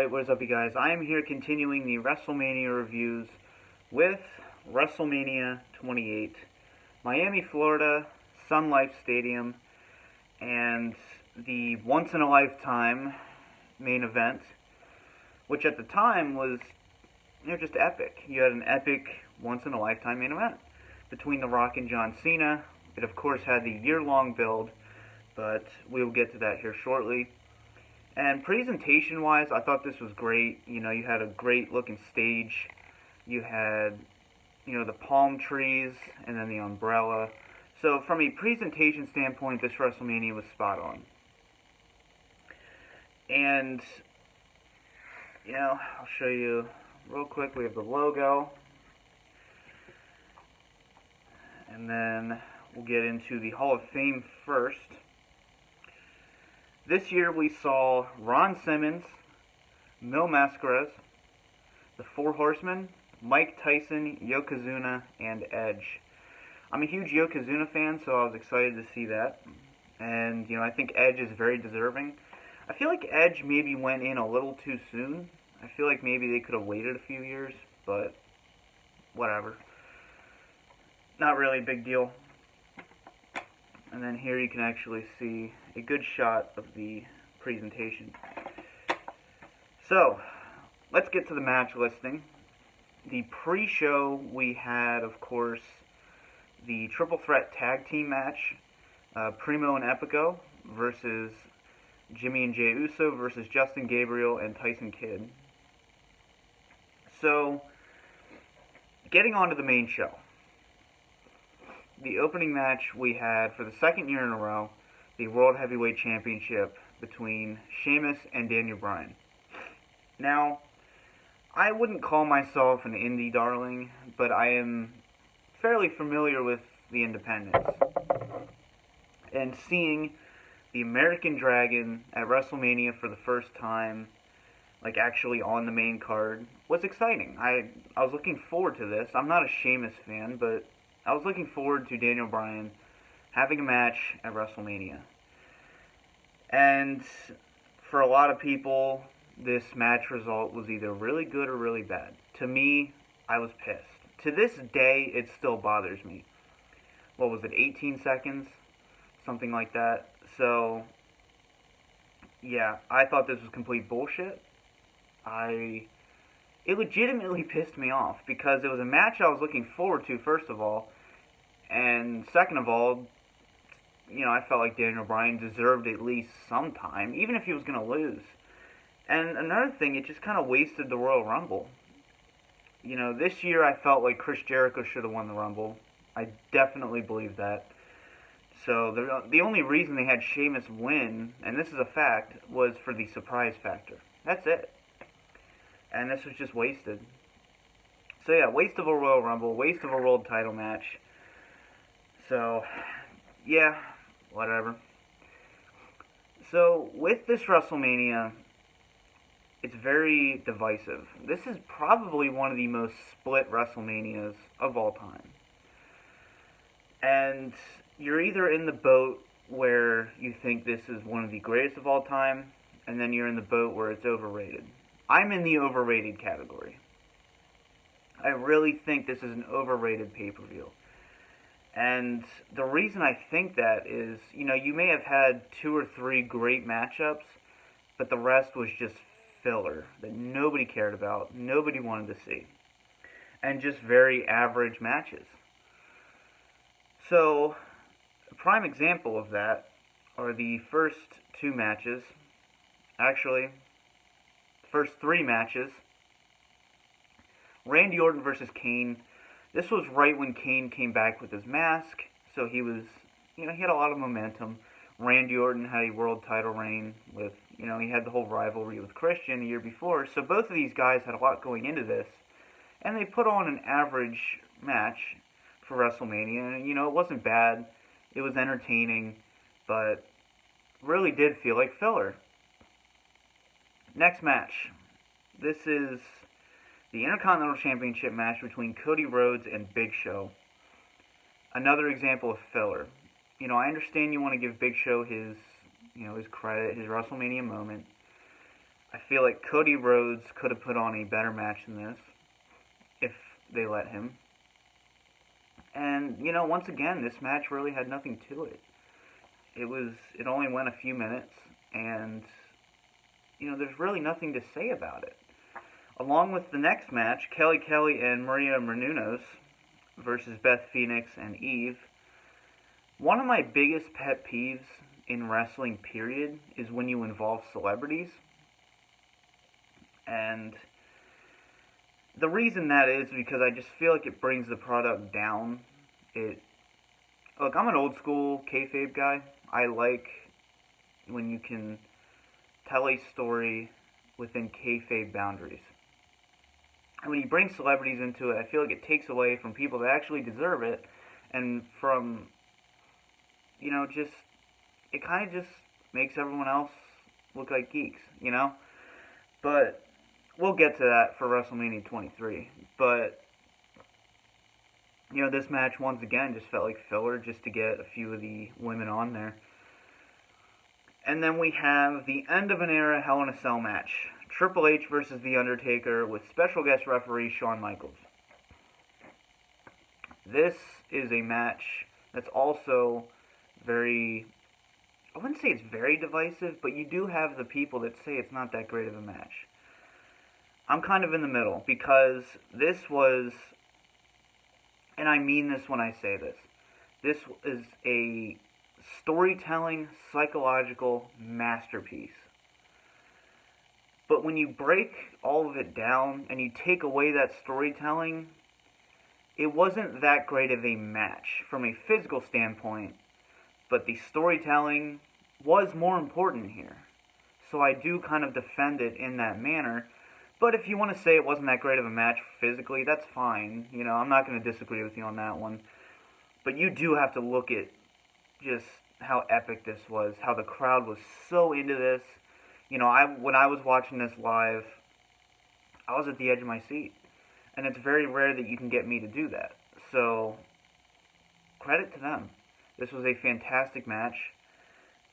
Alright, what is up you guys? I am here continuing the WrestleMania reviews with WrestleMania 28. Miami, Florida, Sun Life Stadium, and the once-in-a-lifetime main event, which at the time was, just epic. You had an epic once-in-a-lifetime main event between The Rock and John Cena. It of course had the year-long build, but we will get to that here shortly. And presentation-wise, I thought this was great. You had a great-looking stage. You had, the palm trees and then the umbrella. So from a presentation standpoint, this WrestleMania was spot on. And, I'll show you real quick. We have the logo. And then we'll get into the Hall of Fame first. This year we saw Ron Simmons, Mil Mascaras, the Four Horsemen, Mike Tyson, Yokozuna, and Edge. I'm a huge Yokozuna fan, so I was excited to see that. And, I think Edge is very deserving. I feel like Edge maybe went in a little too soon. I feel like maybe they could have waited a few years, but whatever. Not really a big deal. And then here you can actually see a good shot of the presentation. So, let's get to the match listing. The pre-show we had, of course, the triple threat tag team match, Primo and Epico versus Jimmy and Jey Uso versus Justin Gabriel and Tyson Kidd. So, getting on to the main show. The opening match we had for the second year in a row, the World Heavyweight Championship between Sheamus and Daniel Bryan. Now, I wouldn't call myself an indie darling, but I am fairly familiar with the independents. And seeing the American Dragon at WrestleMania for the first time, actually on the main card, was exciting. I was looking forward to this. I'm not a Sheamus fan, but I was looking forward to Daniel Bryan having a match at WrestleMania. And for a lot of people, this match result was either really good or really bad. To me, I was pissed. To this day, it still bothers me. What was it, 18 seconds? Something like that. So, yeah, I thought this was complete bullshit. It legitimately pissed me off because it was a match I was looking forward to, first of all. And second of all, I felt like Daniel Bryan deserved at least some time, even if he was going to lose. And another thing, it just kind of wasted the Royal Rumble. This year I felt like Chris Jericho should have won the Rumble. I definitely believe that. So the only reason they had Sheamus win, and this is a fact, was for the surprise factor. That's it. And this was just wasted. So yeah, waste of a Royal Rumble, waste of a world title match. So, yeah, whatever. So, with this WrestleMania, it's very divisive. This is probably one of the most split WrestleManias of all time. And you're either in the boat where you think this is one of the greatest of all time, and then you're in the boat where it's overrated. I'm in the overrated category. I really think this is an overrated pay-per-view. And the reason I think that is, you may have had 2 or 3 great matchups, but the rest was just filler that nobody cared about, nobody wanted to see, and just very average matches. So, a prime example of that are the first 2 matches, actually, first 3 matches. Randy Orton versus Kane. This was right when Kane came back with his mask, so he was, he had a lot of momentum. Randy Orton had a world title reign with, he had the whole rivalry with Christian the year before, so both of these guys had a lot going into this, and they put on an average match for WrestleMania, and, it wasn't bad, it was entertaining, but really did feel like filler. Next match. This is the Intercontinental Championship match between Cody Rhodes and Big Show. Another example of filler. I understand you want to give Big Show his, his credit, his WrestleMania moment. I feel like Cody Rhodes could have put on a better match than this if they let him. And, once again, this match really had nothing to it. It only went a few minutes, and, there's really nothing to say about it. Along with the next match, Kelly and Maria Menounos versus Beth Phoenix and Eve. One of my biggest pet peeves in wrestling, period, is when you involve celebrities. And the reason that is because I just feel like it brings the product down. Look, I'm an old school kayfabe guy. I like when you can tell a story within kayfabe boundaries. And when you bring celebrities into it, I feel like it takes away from people that actually deserve it, and from, it kind of just makes everyone else look like geeks, But we'll get to that for WrestleMania 23. But, this match, once again, just felt like filler just to get a few of the women on there. And then we have the end of an era Hell in a Cell match. Triple H versus The Undertaker with special guest referee Shawn Michaels. This is a match that's also I wouldn't say it's very divisive, but you do have the people that say it's not that great of a match. I'm kind of in the middle, because this was, and I mean this when I say this is a storytelling, psychological masterpiece. But when you break all of it down and you take away that storytelling, it wasn't that great of a match from a physical standpoint, but the storytelling was more important here. So I do kind of defend it in that manner. But if you want to say it wasn't that great of a match physically, that's fine. I'm not going to disagree with you on that one. But you do have to look at just how epic this was, how the crowd was so into this. When I was watching this live, I was at the edge of my seat. And it's very rare that you can get me to do that. So, credit to them. This was a fantastic match.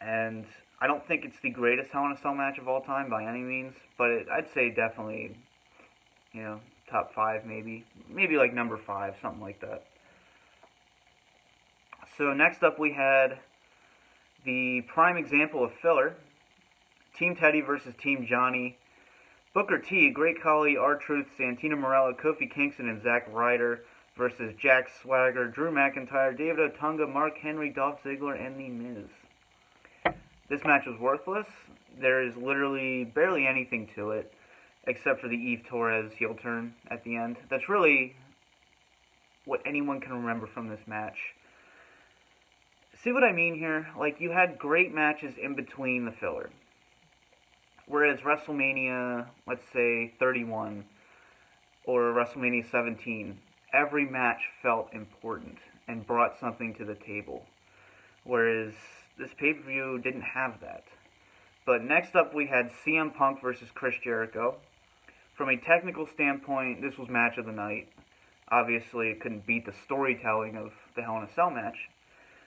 And I don't think it's the greatest Hell in a Cell match of all time by any means. But I'd say definitely, top 5 maybe. Maybe like number 5, something like that. So next up we had the prime example of filler. Team Teddy versus Team Johnny. Booker T, Great Khali, R-Truth, Santino Marella, Kofi Kingston, and Zack Ryder versus Jack Swagger, Drew McIntyre, David Otunga, Mark Henry, Dolph Ziggler, and The Miz. This match was worthless. There is literally barely anything to it, except for the Eve Torres heel turn at the end. That's really what anyone can remember from this match. See what I mean here? Like, you had great matches in between the filler. Whereas WrestleMania, let's say 31, or WrestleMania 17, every match felt important and brought something to the table. Whereas this pay-per-view didn't have that. But next up we had CM Punk versus Chris Jericho. From a technical standpoint, this was match of the night. Obviously, it couldn't beat the storytelling of the Hell in a Cell match.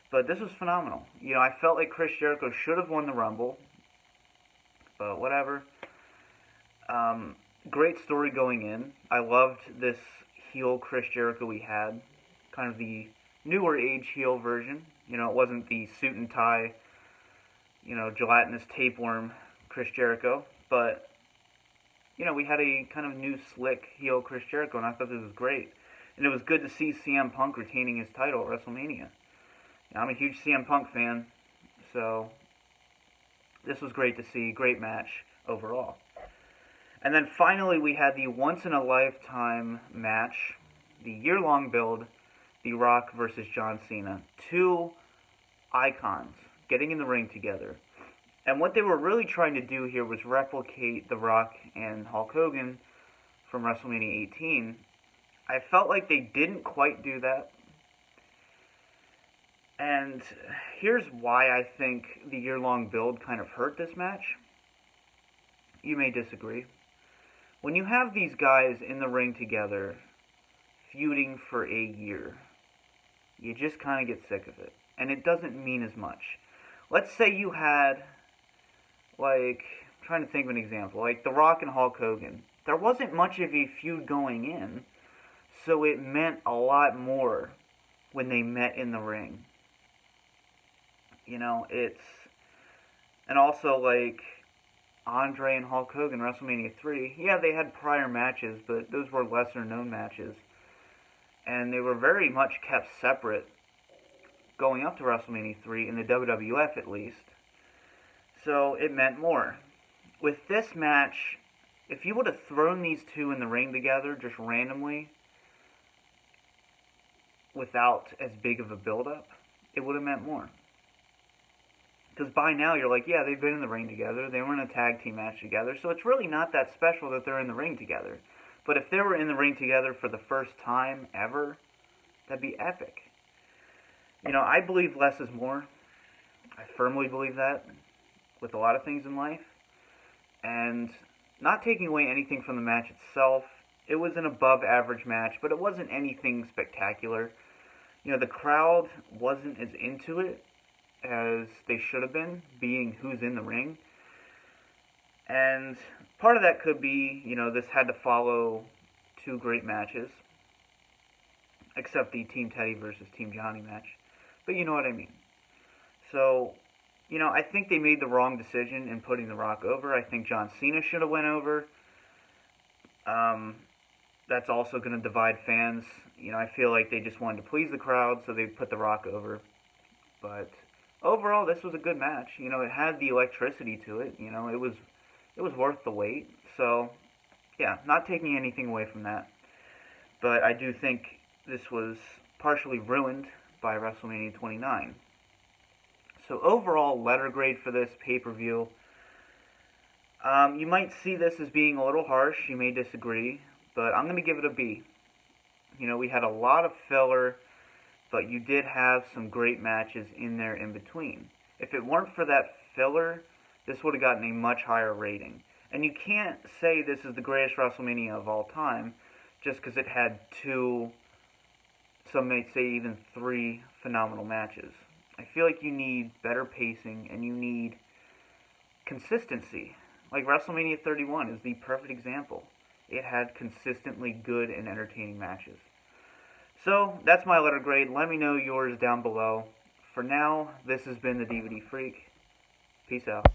But this was phenomenal. I felt like Chris Jericho should have won the Rumble. But whatever. Great story going in. I loved this heel Chris Jericho we had. Kind of the newer age heel version. It wasn't the suit and tie, gelatinous tapeworm Chris Jericho. But, we had a kind of new slick heel Chris Jericho, and I thought this was great. And it was good to see CM Punk retaining his title at WrestleMania. I'm a huge CM Punk fan, so this was great to see. Great match overall. And then finally we had the once-in-a-lifetime match, the year-long build, The Rock versus John Cena. Two icons getting in the ring together. And what they were really trying to do here was replicate The Rock and Hulk Hogan from WrestleMania 18. I felt like they didn't quite do that. And here's why I think the year-long build kind of hurt this match. You may disagree. When you have these guys in the ring together, feuding for a year, you just kind of get sick of it. And it doesn't mean as much. Let's say you had, like, trying to think of an example. Like The Rock and Hulk Hogan. There wasn't much of a feud going in, so it meant a lot more when they met in the ring. You know, and also like Andre and Hulk Hogan, WrestleMania 3, yeah, they had prior matches, but those were lesser known matches. And they were very much kept separate going up to WrestleMania 3, in the WWF at least. So it meant more. With this match, if you would have thrown these two in the ring together just randomly, without as big of a build-up, it would have meant more. Because by now you're like, yeah, they've been in the ring together, they were in a tag team match together, so it's really not that special that they're in the ring together. But if they were in the ring together for the first time ever, that'd be epic. You know, I believe less is more. I firmly believe that with a lot of things in life. And not taking away anything from the match itself, it was an above average match, but it wasn't anything spectacular. You know, the crowd wasn't as into it as they should have been, being who's in the ring. And part of that could be, you know, this had to follow two great matches, except the Team Teddy versus Team Johnny match. But you know what I mean. So, you know, I think they made the wrong decision in putting The Rock over. I think John Cena should have went over. That's also going to divide fans. You know, I feel like they just wanted to please the crowd, so they put The Rock over. But overall, this was a good match. You know, it had the electricity to it. You know, it was worth the wait. So, yeah, not taking anything away from that. But I do think this was partially ruined by WrestleMania 29. So overall, letter grade for this pay-per-view. You might see this as being a little harsh. You may disagree. But I'm going to give it a B. You know, we had a lot of filler, but you did have some great matches in there in between. If it weren't for that filler, this would have gotten a much higher rating. And you can't say this is the greatest WrestleMania of all time just because it had two, some might say even three, phenomenal matches. I feel like you need better pacing and you need consistency. Like WrestleMania 31 is the perfect example. It had consistently good and entertaining matches. So, that's my letter grade. Let me know yours down below. For now, this has been the DVD Freak. Peace out.